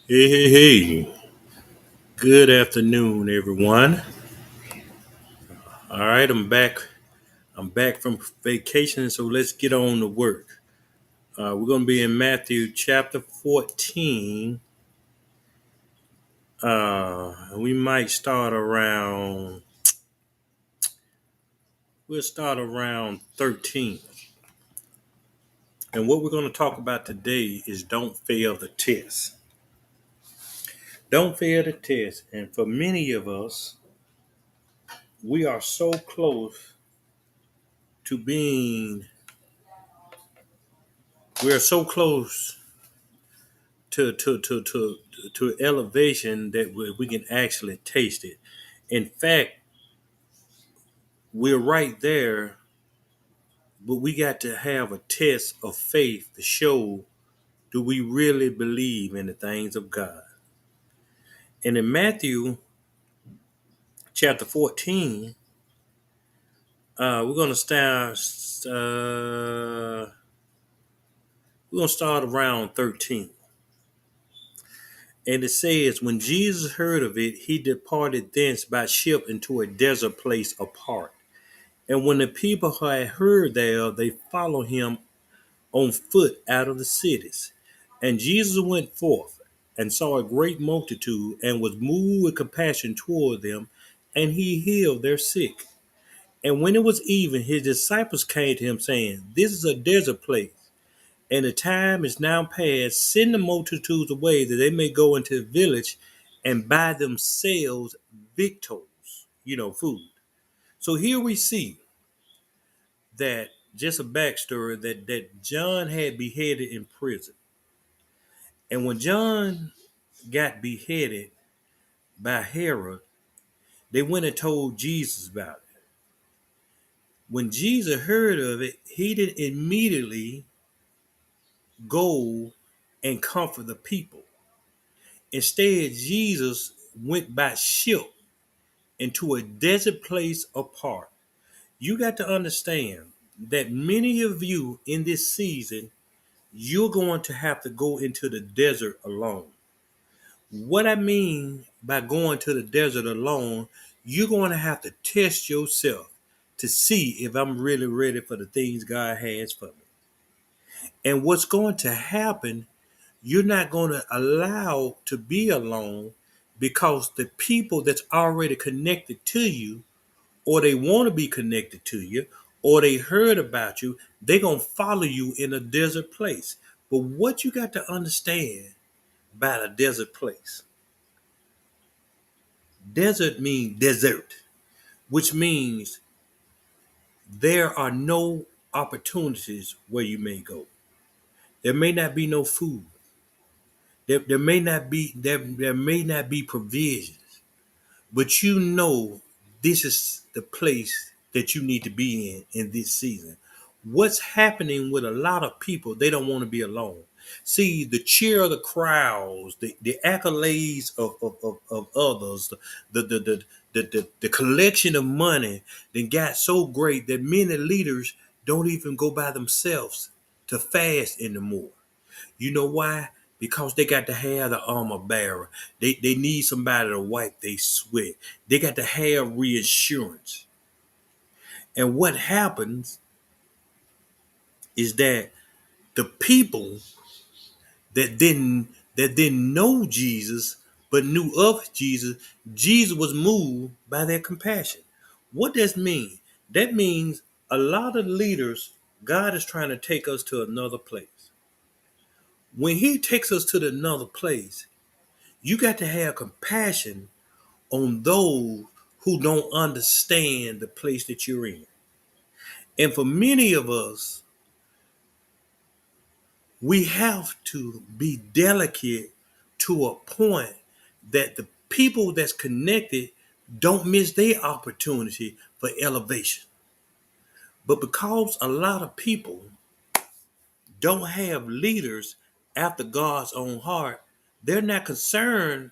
Hey, hey, hey. Good afternoon, everyone. All right, I'm back. I'm back from vacation, so let's get on to work. We're going to be in Matthew chapter 14. We might start around, we'll start around 13. And what we're going to talk about today is don't fail the test. Don't fail the test. And for many of us, we are so close to being, we're so close to elevation that we can actually taste it. In fact, we're right there, but we got to have a test of faith to show do we really believe in the things of God. And in Matthew chapter 14, we're gonna start. We're gonna start around 13, and it says, "When Jesus heard of it, he departed thence by ship into a desert place apart. And when the people had heard thereof, they followed him on foot out of the cities. And Jesus went forth and saw a great multitude and was moved with compassion toward them, and he healed their sick. And when it was even, his disciples came to him, saying, This is a desert place, and the time is now past. Send the multitudes away that they may go into the village and buy themselves victuals, food. So here we see that just a backstory that John had beheaded in prison. And when John got beheaded by Herod, they went and told Jesus about it. When Jesus heard of it, he didn't immediately go and comfort the people. Instead, Jesus went by ship into a desert place apart. You got to understand that many of you in this season, you're going to have to go into the desert alone. What I mean by going to the desert alone, you're going to have to test yourself to see if I'm really ready for the things God has for me. And what's going to happen, you're not going to allow to be alone because the people that's already connected to you, or they want to be connected to you, or they heard about you, they're going to follow you in a desert place. But what you got to understand about a desert place, desert means desert, which means there are no opportunities where you may go. There may not be no food. There may not be there may not be provisions, but this is the place that you need to be in this season. What's happening with a lot of people, they don't want to be alone. See, the cheer of the crowds, the accolades of others, the collection of money then got so great that many leaders don't even go by themselves to fast anymore. You know why? Because they got to have the armor bearer. They need somebody to wipe their sweat. They got to have reassurance. And what happens is that the people that didn't know Jesus but knew of Jesus, Jesus was moved by their compassion. What does that mean? That means a lot of leaders, God is trying to take us to another place. When he takes us to another place, you got to have compassion on those who don't understand the place that you're in. And for many of us, we have to be delicate to a point that the people that's connected don't miss their opportunity for elevation. But because a lot of people don't have leaders after God's own heart, they're not concerned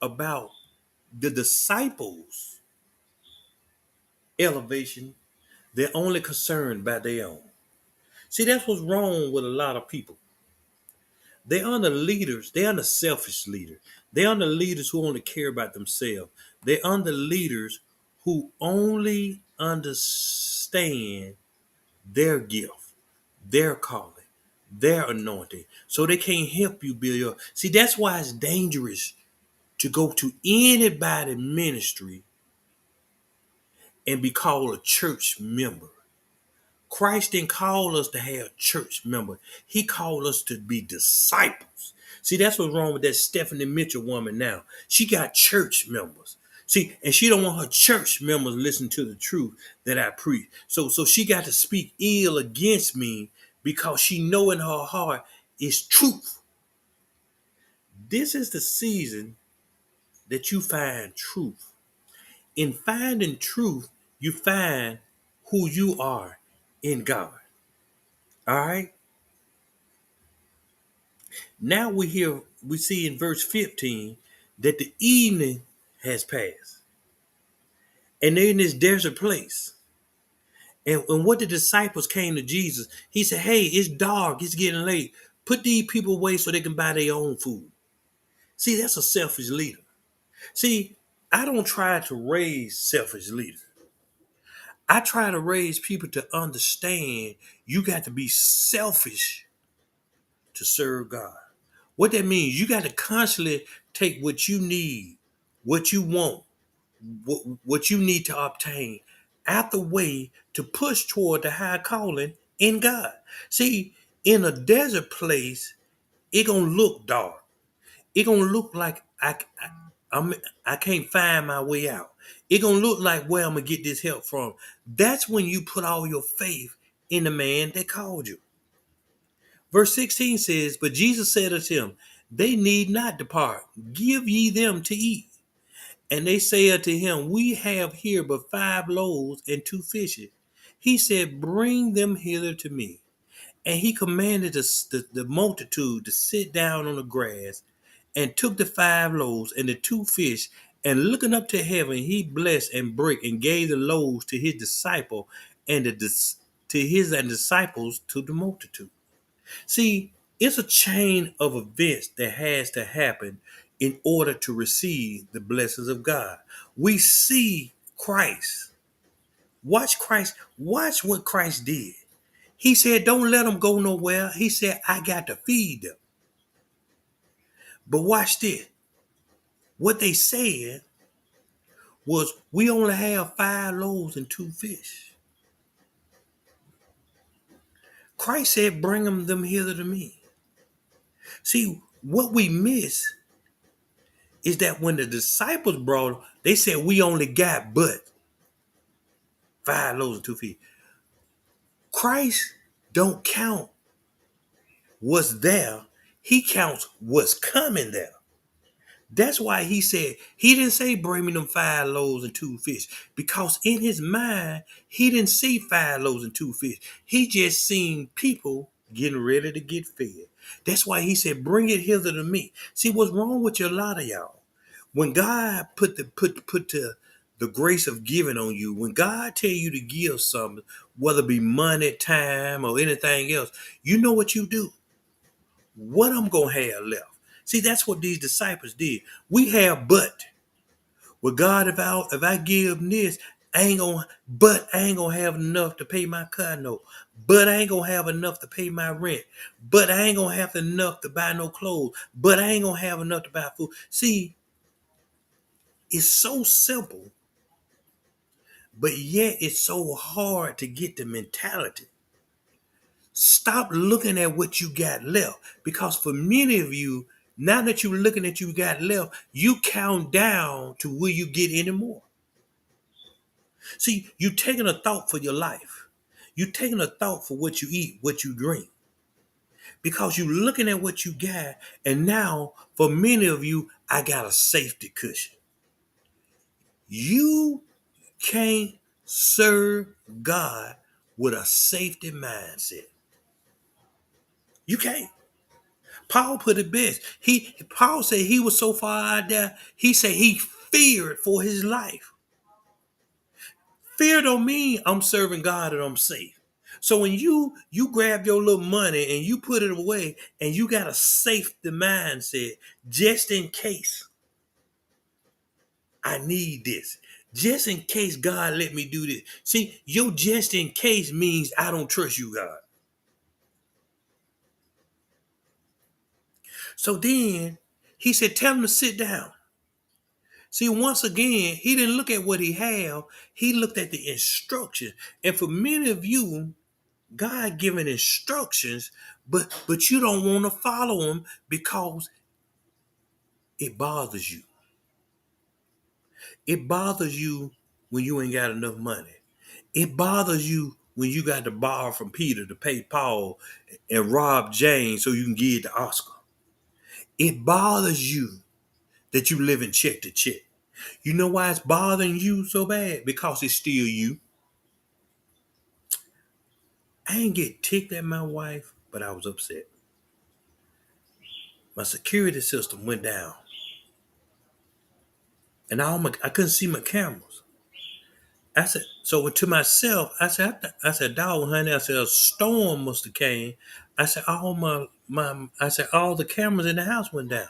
about the disciples' elevation. They're only concerned by their own. See, that's what's wrong with a lot of people. They are the leaders. They are the selfish leaders. They are the leaders who only care about themselves. They are the leaders who only understand their gift, their calling, their anointing. So they can't help you build your. See, that's why it's dangerous to go to anybody ministry and be called a church member. Christ didn't call us to have church members. He called us to be disciples. See, that's what's wrong with that Stephanie Mitchell woman now. She got church members. See, and she don't want her church members listen to the truth that I preach. So she got to speak ill against me because she know in her heart is truth. This is the season that you find truth. In finding truth, you find who you are in God. All right? Now we see in verse 15 that the evening has passed. And they're in this desert place. And what the disciples came to Jesus, he said, hey, it's dark, it's getting late. Put these people away so they can buy their own food. See, that's a selfish leader. See, I don't try to raise selfish leaders. I try to raise people to understand you got to be selfish to serve God. What that means, you got to constantly take what you need, what you want, what you need to obtain out the way to push toward the high calling in God. See, in a desert place, it gonna look dark. It gonna look like I can't find my way out. It gonna look like where I'm gonna get this help from. That's when you put all your faith in the man that called you. Verse 16 says, but Jesus said unto him, they need not depart. Give ye them to eat. And they say unto him, we have here but 5 loaves and 2 fishes. He said, bring them hither to me. And he commanded the multitude to sit down on the grass, and took the 5 loaves and the 2 fish, and looking up to heaven, he blessed and brake and gave the loaves to his disciple and to his and disciples to the multitude. See, it's a chain of events that has to happen in order to receive the blessings of God. We see Christ. Watch Christ. Watch what Christ did. He said, don't let them go nowhere. He said, I got to feed them. But watch this. What they said was, we only have 5 loaves and 2 fish. Christ said, bring them hither to me. See, what we miss is that when the disciples brought them, they said, we only got but 5 loaves and 2 fish. Christ don't count what's there. He counts what's coming there. That's why he said, he didn't say bring me them 5 loaves and 2 fish, because in his mind, he didn't see 5 loaves and 2 fish. He just seen people getting ready to get fed. That's why he said, bring it hither to me. See, what's wrong with a lot of y'all? When God put the grace of giving on you, when God tell you to give something, whether it be money, time, or anything else, you know what you do. What I'm gonna have left. See, that's what these disciples did. We have but. Well, God, if I give this, I ain't gonna have enough to pay my car note. But I ain't gonna have enough to pay my rent. But I ain't gonna have enough to buy no clothes. But I ain't gonna have enough to buy food. See, it's so simple, but yet it's so hard to get the mentality. Stop looking at what you got left, because for many of you, now that you're looking at you got left, you count down to will you get any more. See, you taking a thought for your life. You taking a thought for what you eat, what you drink, because you looking at what you got, and now for many of you, I got a safety cushion. You can't serve God with a safety mindset. You can't. Paul put it best. Paul said he was so far out there, he said he feared for his life. Fear don't mean I'm serving God and I'm safe. So when you grab your little money and you put it away and you got a safety mindset just in case I need this. Just in case God let me do this. See, your just in case means I don't trust you, God. So then he said, tell him to sit down. See, once again, he didn't look at what he had. He looked at the instruction. And for many of you, God giving instructions, but you don't want to follow them because it bothers you. It bothers you when you ain't got enough money. It bothers you when you got to borrow from Peter to pay Paul and rob James so you can give it to Oscar. It bothers you that you live in check to check. You know why it's bothering you so bad? Because it's still you. I ain't get ticked at my wife, but I was upset. My security system went down, and I couldn't see my cameras. I said, so to myself, I said, dog, honey, I said, a storm must have came. I said, I said, all the cameras in the house went down.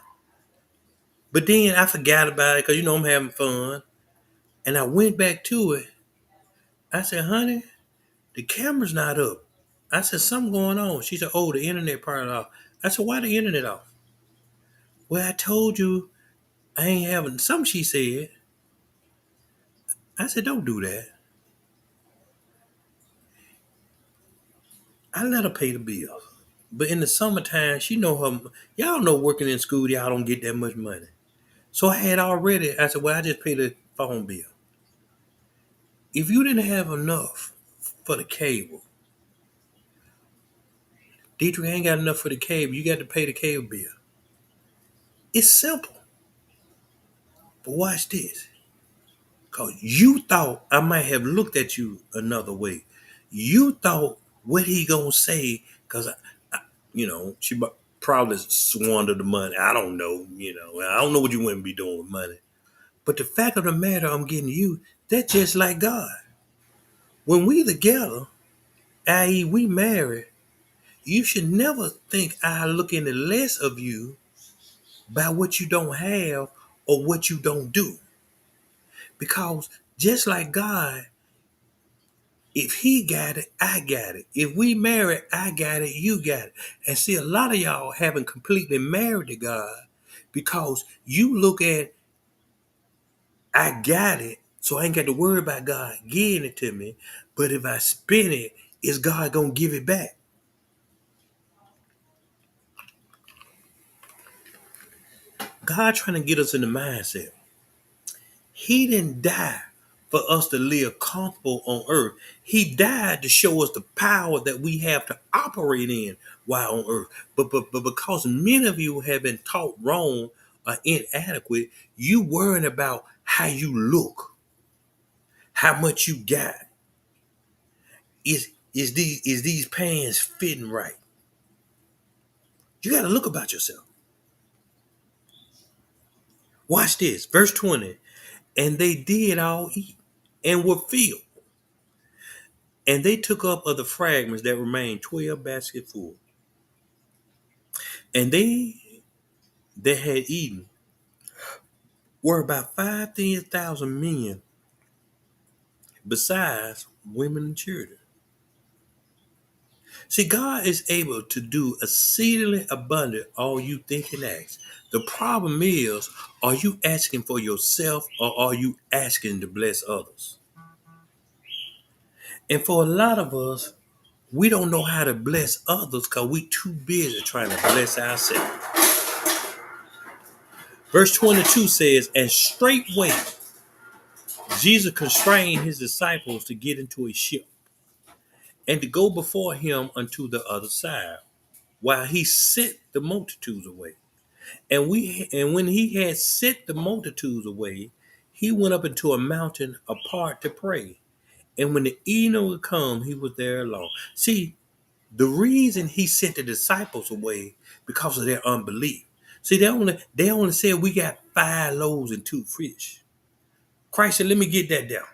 But then I forgot about it because, I'm having fun. And I went back to it. I said, honey, the camera's not up. I said, something going on. She said, oh, the internet part off. I said, why the internet off? Well, I told you I ain't having some, she said. I said, don't do that. I let her pay the bill. But in the summertime, she know y'all know working in school, y'all don't get that much money. So I said, well, I just pay the phone bill. If you didn't have enough for the cable, Dietrich ain't got enough for the cable, you got to pay the cable bill. It's simple. But watch this. Because you thought I might have looked at you another way. You thought what he gonna say, because, she probably squandered the money. I don't know, I don't know what you wouldn't be doing with money. But the fact of the matter I'm getting you, that's just like God. When we together, i.e. we married, you should never think I look any less of you by what you don't have or what you don't do. Because just like God, if he got it, I got it. If we married, I got it, you got it. And see, a lot of y'all haven't completely married to God because you look at, I got it, so I ain't got to worry about God giving it to me. But if I spend it, is God going to give it back? God trying to get us in the mindset. He didn't die for us to live comfortable on earth. He died to show us the power that we have to operate in while on earth. But because many of you have been taught wrong or inadequate, you worrying about how you look, how much you got. Is these pants fitting right? You got to look about yourself. Watch this, verse 20. And they did all eat and were filled. And they took up of the fragments that remained 12 baskets full. And they that had eaten were about 15,000 men, besides women and children. See, God is able to do exceedingly abundant all you think and ask. The problem is, are you asking for yourself or are you asking to bless others? And for a lot of us, we don't know how to bless others because we too busy trying to bless ourselves. Verse 22 says, and straightway Jesus constrained his disciples to get into a ship and to go before him unto the other side, while he sent the multitudes away. And when he had sent the multitudes away, he went up into a mountain apart to pray. And when the evening would come, he was there alone. See, the reason he sent the disciples away because of their unbelief. See, they only said we got 5 loaves and 2 fish. Christ said, let me get that down.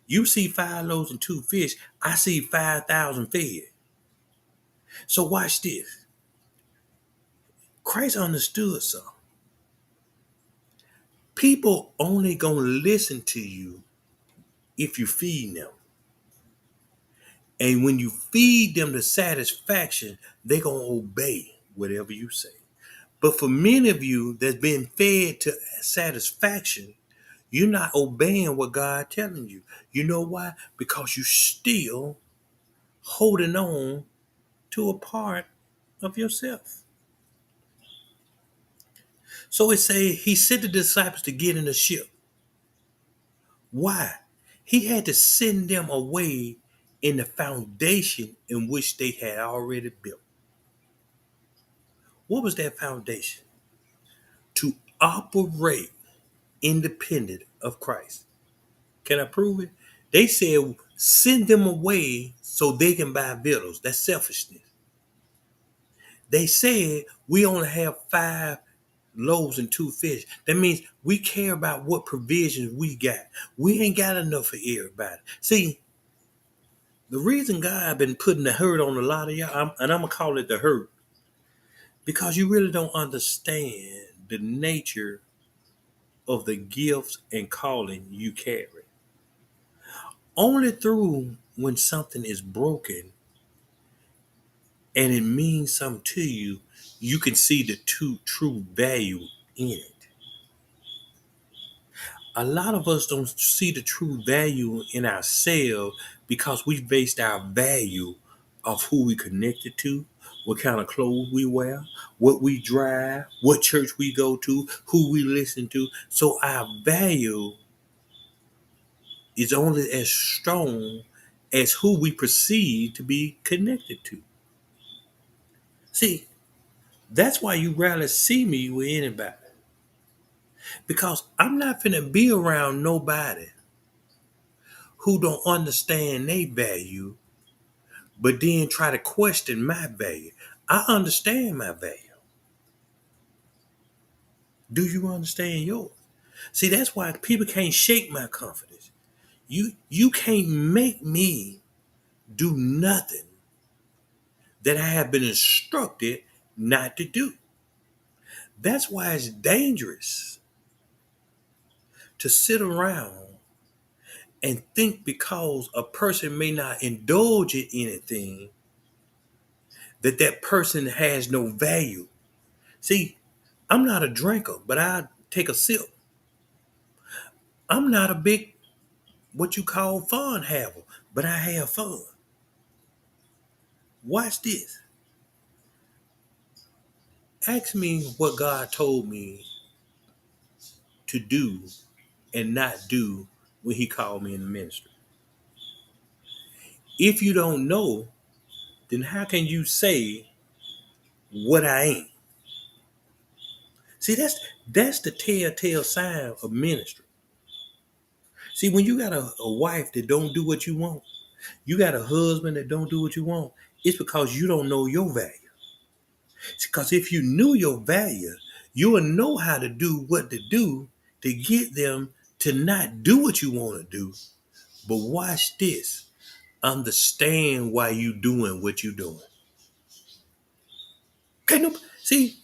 You see 5 loaves and 2 fish. I see 5,000 fed. So watch this. Christ understood something. People only gonna listen to you if you feed them. And when you feed them the satisfaction, they're gonna obey whatever you say. But for many of you that's been fed to satisfaction, you're not obeying what God telling you. You know why? Because you still holding on to a part of yourself. So it say he sent the disciples to get in the ship. Why? He had to send them away in the foundation in which they had already built. What was that foundation? To operate independent of Christ. Can I prove it? They said send them away so they can buy victuals. That's selfishness. They said we only have 5 loaves and 2 fish. That means we care about what provisions we got. We ain't got enough for everybody. See, the reason God been putting the hurt on a lot of y'all, and I'm gonna call it the hurt, because you really don't understand the nature of the gifts and calling you carry. Only through when something is broken and it means something to you, you can see the true value in it. A lot of us don't see the true value in ourselves because we based our value off who we connected to, what kind of clothes we wear, what we drive, what church we go to, who we listen to. So our value is only as strong as who we perceive to be connected to. See, that's why you rarely see me with anybody. Because I'm not finna be around nobody who don't understand their value, but then try to question my value. I understand my value. Do you understand yours? See, that's why people can't shake my confidence. You can't make me do nothing that I have been instructed not to do. That's why it's dangerous to sit around and think because a person may not indulge in anything that person has no value. See, I'm not a drinker, but I take a sip. I'm not a big what you call fun haver, but I have fun. Watch this. Ask me what God told me to do and not do when he called me in the ministry. If you don't know, then how can you say what I ain't? See, that's the telltale sign of ministry. See, when you got a wife that don't do what you want, you got a husband that don't do what you want, it's because you don't know your value. Because if you knew your value, you would know how to do what to do to get them to not do what you want to do. But watch this. Understand why you doing what you doing. Okay, no, see,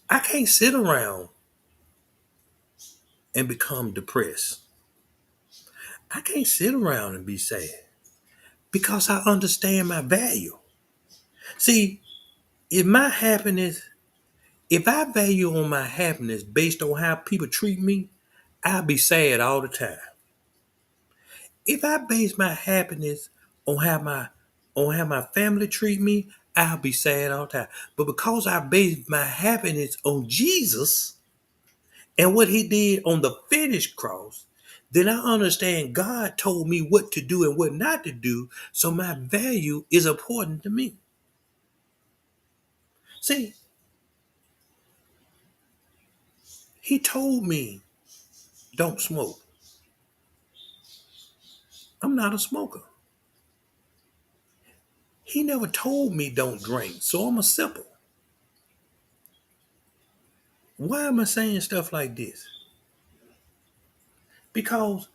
I can't sit around and become depressed. I can't sit around and be sad because I understand my value. See, if my happiness, if I value on my happiness based on how people treat me, I'll be sad all the time. If I base my happiness on how my family treat me, I'll be sad all the time. But because I base my happiness on Jesus and what he did on the finished cross, then I understand God told me what to do and what not to do. So my value is important to me. See, he told me don't smoke. I'm not a smoker. He never told me don't drink. So I'm a sipper. Why am I saying stuff like this? Because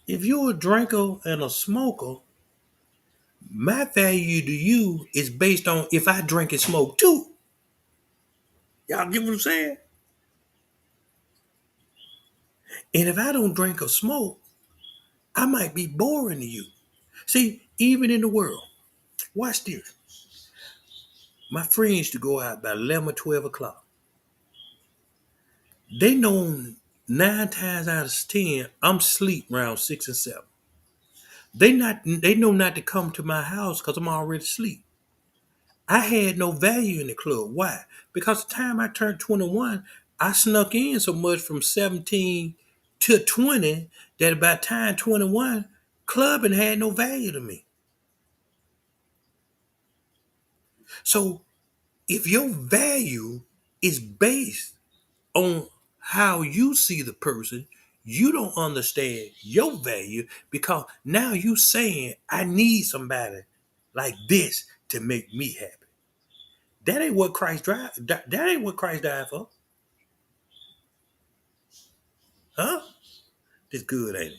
If you're a drinker and a smoker, my value to you is based on if I drink and smoke too. Y'all get what I'm saying? And if I don't drink or smoke, I might be boring to you. See, even in the world, watch this. My friends used to go out by 11 or 12 o'clock. They know 9 times out of 10, I'm asleep around 6 and 7. They know not to come to my house because I'm already asleep. I had no value in the club. Why? Because the time I turned 21, I snuck in so much from 17 to 20 that by time 21, clubbing had no value to me. So if your value is based on how you see the person, you don't understand your value because now you saying I need somebody like this to make me happy. That ain't what Christ died. That ain't what Christ died for, huh? It's good, ain't it?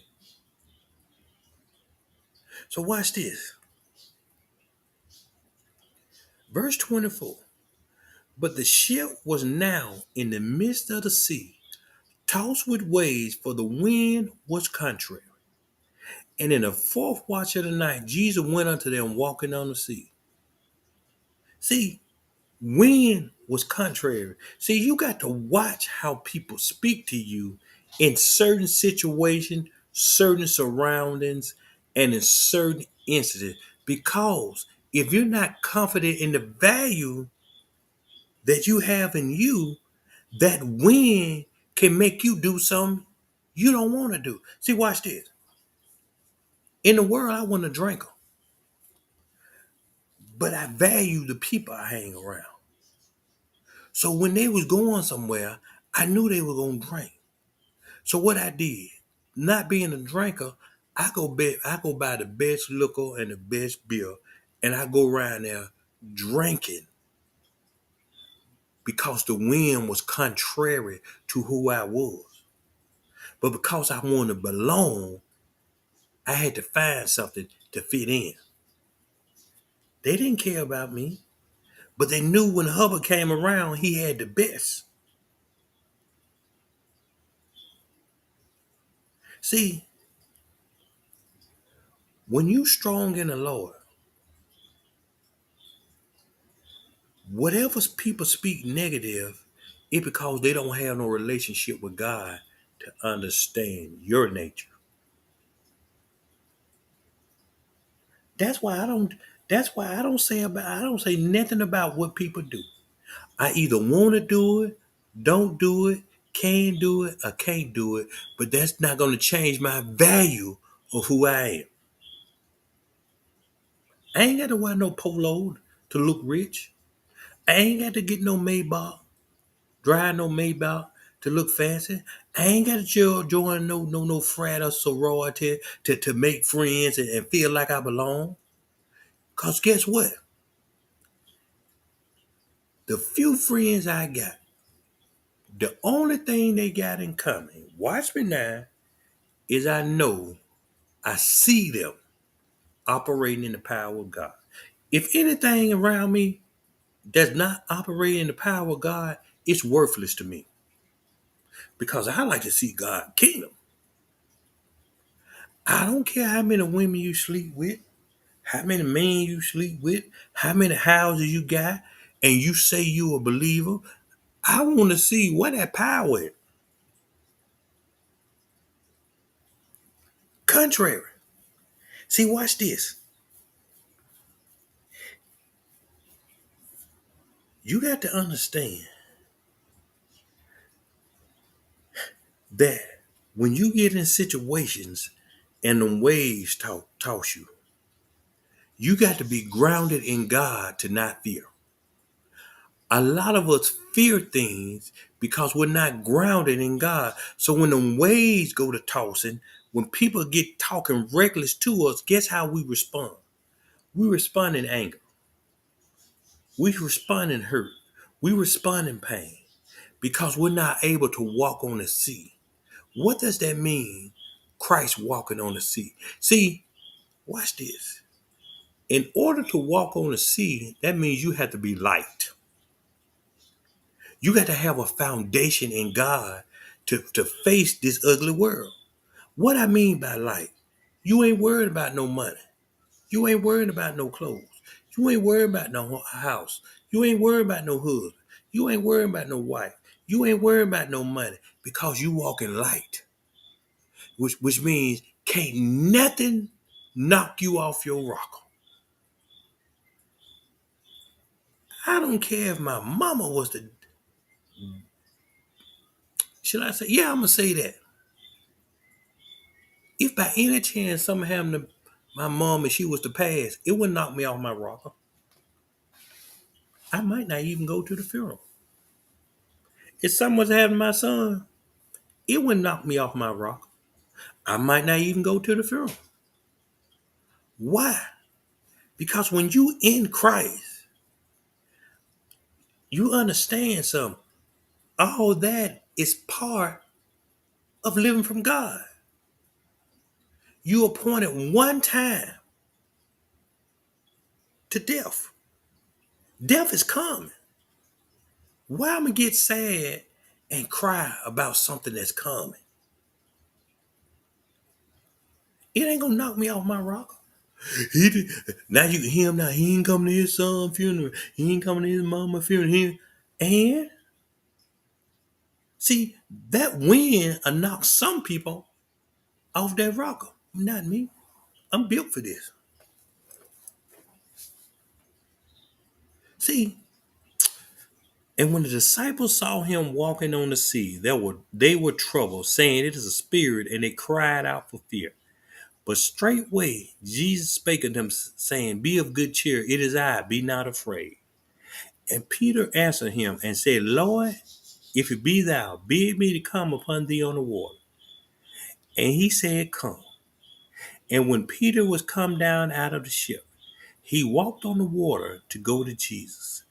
So watch this, verse 24. But the ship was now in the midst of the sea, tossed with waves, for the wind was contrary. And in the fourth watch of the night, Jesus went unto them walking on the sea. See, wind was contrary. See, you got to watch how people speak to you in certain situations, certain surroundings, and in certain incidents. Because if you're not confident in the value that you have in you, that wind can make you do something you don't want to do. See, watch this. In the world, I want to drink, but I value the people I hang around. So when they was going somewhere, I knew they were gonna drink. So what I did, not being a drinker, I go buy the best liquor and the best beer, and I go around there drinking because the wind was contrary to who I was. But because I wanted to belong, I had to find something to fit in. They didn't care about me, but they knew when Hubbard came around, he had the best. See, when you strong in the Lord, whatever people speak negative, it because they don't have no relationship with God to understand your nature. That's why I don't. That's why I don't say nothing about what people do. I either want to do it, don't do it, can do it, or can't do it. But that's not going to change my value of who I am. I ain't got to wear no polo to look rich. I ain't got to get no Maybach, drive no Maybach to look fancy. I ain't got to join no frat or sorority to make friends and feel like I belong. Cause guess what? The few friends I got, the only thing they got in common, watch me now, is I see them operating in the power of God. If anything around me does not operate in the power of God, it's worthless to me because I like to see God's kingdom. I don't care how many women you sleep with, how many men you sleep with, how many houses you got, and you say you a believer. I want to see what that power is. Contrary. See, watch this. You got to understand that when you get in situations and the waves toss you, you got to be grounded in God to not fear. A lot of us fear things because we're not grounded in God. So when the waves go to tossing, when people get talking reckless to us, guess how we respond? We respond in anger. We respond in hurt. We respond in pain because we're not able to walk on the sea. What does that mean? Christ walking on the sea. See, watch this. In order to walk on the sea, that means you have to be light. You got to have a foundation in God to face this ugly world. What I mean by light, you ain't worried about no money. You ain't worried about no clothes. You ain't worried about no house. You ain't worried about no hood. You ain't worried about no wife. You ain't worried about no money because you walk in light, which means can't nothing knock you off your rocker. I don't care if my mama was the, should I say, yeah, I'm going to say that. If by any chance something happened to my mom and she was to pass, it would knock me off my rocker. I might not even go to the funeral. If something was having my son, it would knock me off my rocker. I might not even go to the funeral. Why? Because when you in Christ, you understand something. All that is part of living from God. You appointed one time to death. Death is coming. Why am I get sad and cry about something that's coming? It ain't gonna knock me off my rocker. He did, now you can hear him now. He ain't coming to his son's funeral. He ain't coming to his mama's funeral. And see, that wind will knock some people off that rocker. Not me. I'm built for this. See, and when the disciples saw him walking on the sea, they were troubled, saying, "It is a spirit," and they cried out for fear. But straightway Jesus spake unto them, saying, "Be of good cheer, it is I, be not afraid." And Peter answered him and said, "Lord, if it be thou, bid me to come upon thee on the water." And he said, "Come." And when Peter was come down out of the ship, he walked on the water to go to Jesus.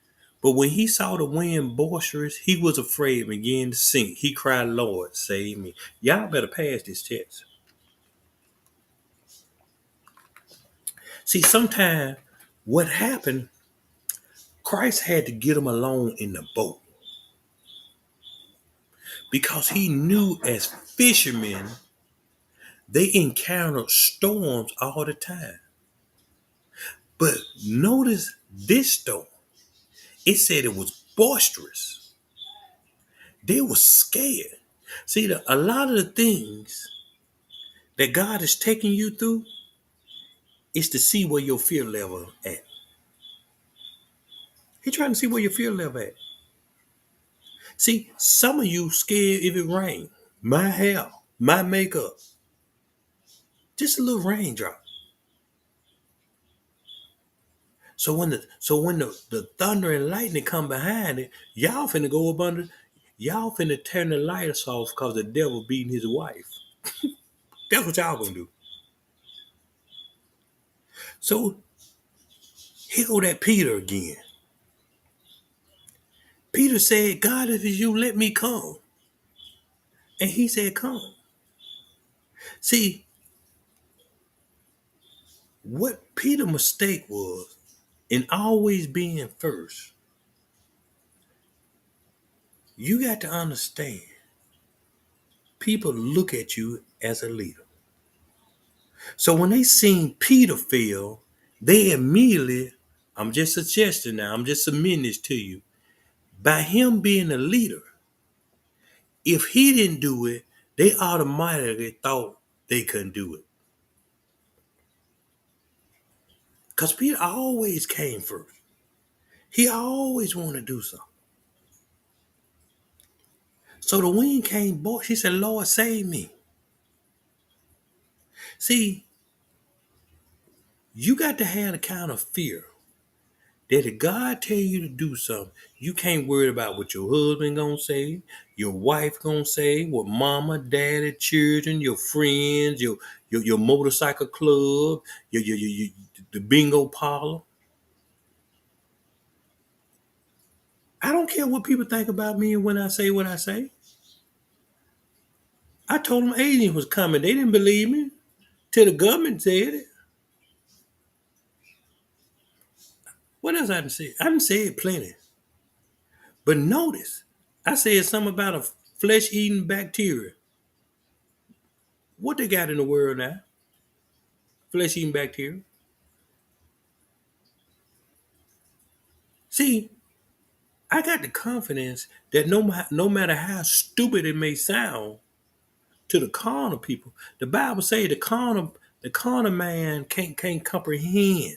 But when he saw the wind boisterous, he was afraid and began to sink. He cried, "Lord, save me." Y'all better pass this test. See, sometimes what happened, Christ had to get them alone in the boat because he knew as fishermen, they encountered storms all the time. But notice this storm. It said it was boisterous. They were scared. See, a lot of the things that God is taking you through is to see where your fear level at. He's trying to see where your fear level at. See, some of you scared if it rain. My hair, my makeup, just a little raindrop. So when the thunder and lightning come behind it, y'all finna go up under, y'all finna turn the lights off because the devil beating his wife. That's what y'all gonna do. So here go that Peter again. Peter said, "God, if it's you, let me come." And he said, "Come." See, what Peter's mistake was in always being first, you got to understand, people look at you as a leader. So when they seen Peter fail, they immediately, I'm just suggesting now, I'm just submitting this to you, by him being a leader, if he didn't do it, they automatically thought they couldn't do it. Because Peter always came first. He always wanted to do something. So the wind came, boy, she said, "Lord, save me." See, you got to have the kind of fear that if God tell you to do something, you can't worry about what your husband gonna say, your wife gonna say, what mama, daddy, children, your friends, your motorcycle club, your the bingo parlor. I don't care what people think about me when I say what I say. I told them aliens was coming. They didn't believe me till the government said it. What else I didn't say? I didn't say it plenty. But notice, I said something about a flesh-eating bacteria. What they got in the world now? Flesh-eating bacteria. See, I got the confidence that no matter how stupid it may sound to the carnal people, the Bible say the carnal man can't comprehend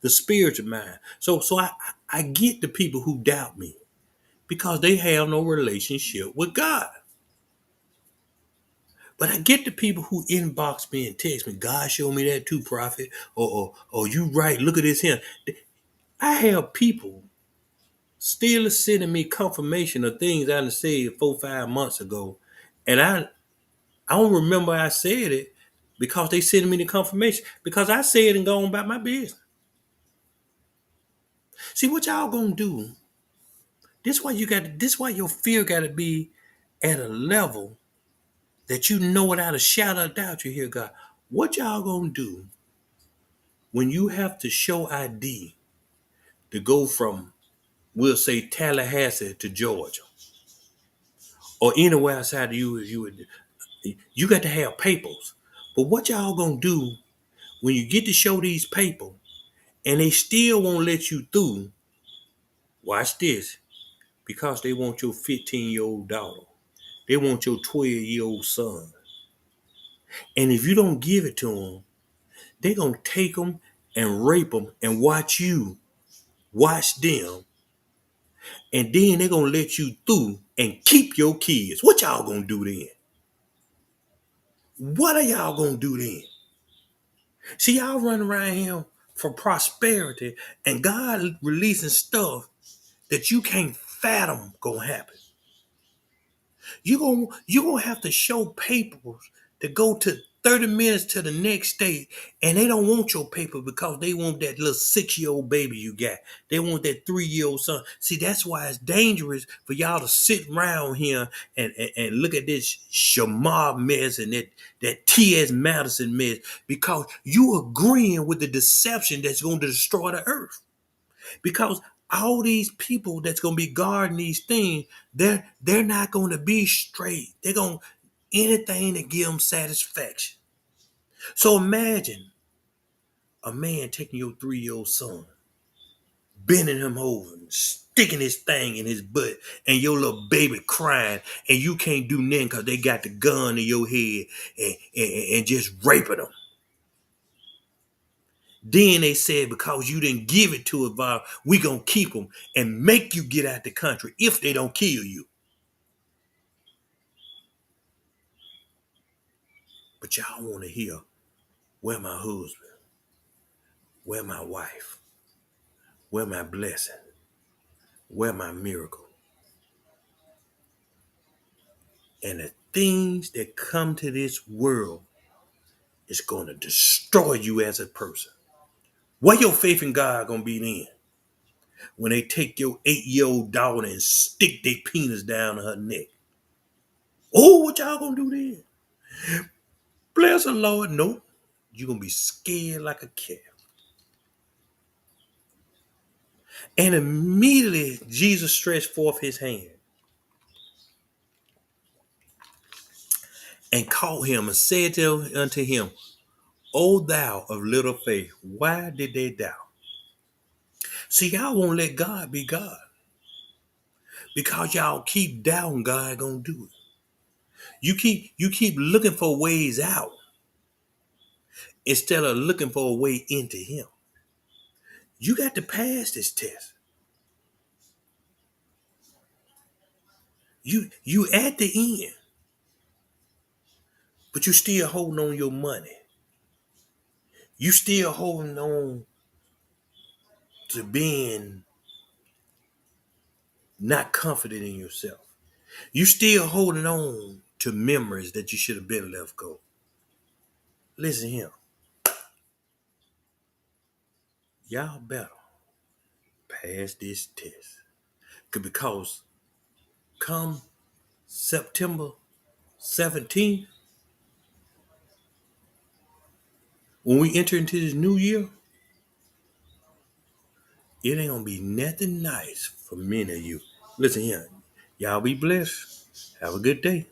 the spiritual mind. So I get the people who doubt me because they have no relationship with God. But I get the people who inbox me and text me, God showed me that too, prophet, or you right, look at this here. I have people still sending me confirmation of things I done said 4, 5 months ago. And I don't remember I said it because they sending me the confirmation. Because I said and gone about my business. See what y'all gonna do. This why your fear gotta be at a level that you know without a shadow of doubt you hear God. What y'all gonna do when you have to show ID to go from, we'll say, Tallahassee to Georgia, or anywhere outside of you got to have papers. But what y'all gonna do when you get to show these papers and they still won't let you through? Watch this, because they want your 15-year-old daughter, they want your 12-year-old son, and if you don't give it to them, they gonna take them and rape them and watch them, and then they gonna let you through and keep your kids. What y'all gonna do then? What are y'all gonna do then? See, y'all run around here for prosperity, and God releasing stuff that you can't fathom gonna happen. You gonna have to show papers to go to 30 minutes to the next state, and they don't want your paper because they want that little 6-year-old baby you got. They want that 3-year-old son. See, that's why it's dangerous for y'all to sit around here and look at this Shamar mess and that T.S. Madison mess, because you agreeing with the deception that's going to destroy the earth. Because all these people that's gonna be guarding these things, they're not gonna be straight. They're gonna anything to give them satisfaction. So imagine a man taking your 3-year-old son, bending him over and sticking his thing in his butt, and your little baby crying, and you can't do nothing because they got the gun in your head and just raping them. Then they said, because you didn't give it to us, we gonna keep them and make you get out the country if they don't kill you. But y'all want to hear, where my husband, where my wife, where my blessing, where my miracle. And the things that come to this world is going to destroy you as a person. What your faith in God gonna be then? When they take your 8-year-old daughter and stick their penis down her neck. Oh, what y'all gonna do then? Bless the Lord. Nope. You're gonna be scared like a cat. And immediately Jesus stretched forth his hand and caught him and said unto him, O thou of little faith, why did they doubt? See, y'all won't let God be God because y'all keep doubting God gonna do it. You keep looking for ways out instead of looking for a way into him. You got to pass this test. You at the end, but you still holding on your money. You still holding on to being not confident in yourself. You still holding on to memories that you should have been left go. Listen here. Y'all better pass this test. Because come September 17th, when we enter into this new year, it ain't gonna be nothing nice for many of you. Listen here, y'all be blessed. Have a good day.